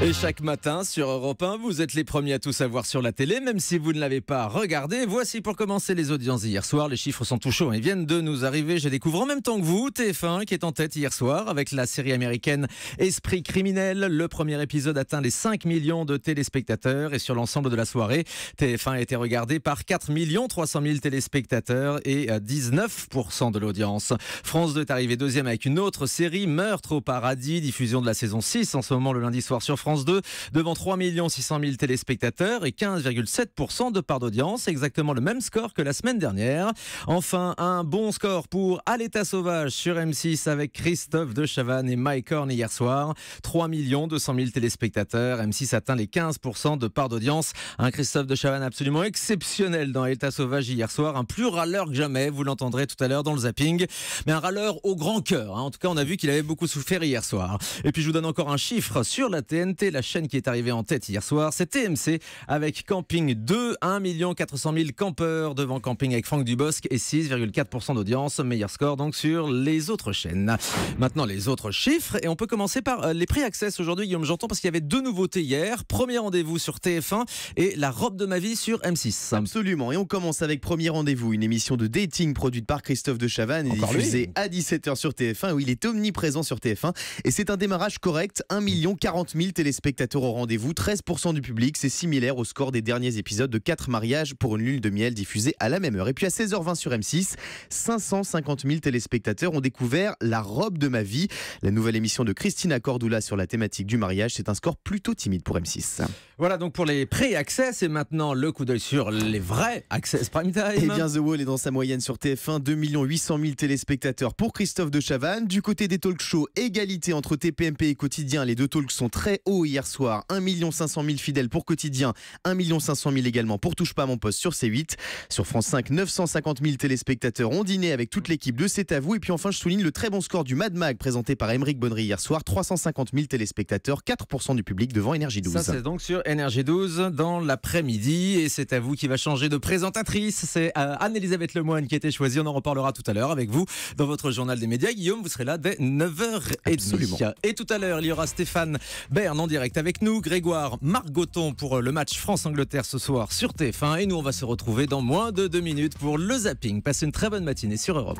Et chaque matin sur Europe 1, vous êtes les premiers à tout savoir sur la télé, même si vous ne l'avez pas regardé. Voici pour commencer les audiences d'hier soir. Les chiffres sont tout chauds et viennent de nous arriver. Je découvre en même temps que vous TF1 qui est en tête hier soir avec la série américaine Esprit criminel. Le premier épisode atteint les 5 millions de téléspectateurs et sur l'ensemble de la soirée, TF1 a été regardé par 4 300 000 téléspectateurs et 19% de l'audience. France 2 est arrivé deuxième avec une autre série, Meurtre au paradis, diffusion de la saison 6 en ce moment le lundi soir sur France 2, devant 3 600 000 téléspectateurs et 15,7% de part d'audience, exactement le même score que la semaine dernière. Enfin, un bon score pour À l'état sauvage sur M6 avec Christophe de Chavannes et Mike Horn hier soir. 3 200 000 téléspectateurs, M6 atteint les 15% de part d'audience. Un Christophe de Chavannes absolument exceptionnel dans À l'état sauvage hier soir, un plus râleur que jamais, vous l'entendrez tout à l'heure dans le zapping, mais un râleur au grand cœur. En tout cas, on a vu qu'il avait beaucoup souffert hier soir. Et puis je vous donne encore un chiffre sur la TNT, la chaîne qui est arrivée en tête hier soir, c'est TMC avec Camping 2, 1 400 000 campeurs devant Camping avec Franck Dubosc et 6,4% d'audience, meilleur score donc sur les autres chaînes. Maintenant les autres chiffres et on peut commencer par les prix Access aujourd'hui, Guillaume Janton, parce qu'il y avait deux nouveautés hier. Premier rendez-vous sur TF1 et La robe de ma vie sur M6. Absolument, et on commence avec Premier rendez-vous, une émission de dating produite par Christophe de Chavannes et diffusée à 17h sur TF1 où il est omniprésent sur TF1 et c'est un démarrage correct, 1 40 000 téléspectateurs au rendez-vous, 13% du public, c'est similaire au score des derniers épisodes de 4 mariages pour une lune de miel diffusée à la même heure. Et puis à 16h20 sur M6, 550 000 téléspectateurs ont découvert La robe de ma vie, la nouvelle émission de Christina Cordula sur la thématique du mariage. C'est un score plutôt timide pour M6. Voilà donc pour les pré-access et maintenant le coup d'œil sur les vrais Access Prime Time. Eh bien The Wall est dans sa moyenne sur TF1, 2 800 000 téléspectateurs pour Christophe de Chavannes. Du côté des talk shows, égalité entre TPMP et Quotidien, les deux talks sont très hauts hier soir, 1 500 000 fidèles pour Quotidien, 1 500 000 également pour Touche pas à mon poste sur C8. Sur France 5, 950 000 téléspectateurs ont dîné avec toute l'équipe de C'est à vous. Et puis enfin, je souligne le très bon score du Mad Mag présenté par Aymeric Bonnery hier soir, 350 000 téléspectateurs, 4% du public devant Énergie 12. Ça c'est donc sur Énergie 12 dans l'après-midi et C'est à vous qui va changer de présentatrice. C'est Anne-Elisabeth Lemoine qui a été choisie, on en reparlera tout à l'heure avec vous dans votre journal des médias. Guillaume, vous serez là dès 9h30. Absolument. Et tout à l'heure, il y aura Stéphane Bern en direct avec nous, Grégoire Margoton pour le match France-Angleterre ce soir sur TF1 et nous on va se retrouver dans moins de 2 minutes pour le zapping. Passez une très bonne matinée sur Europe.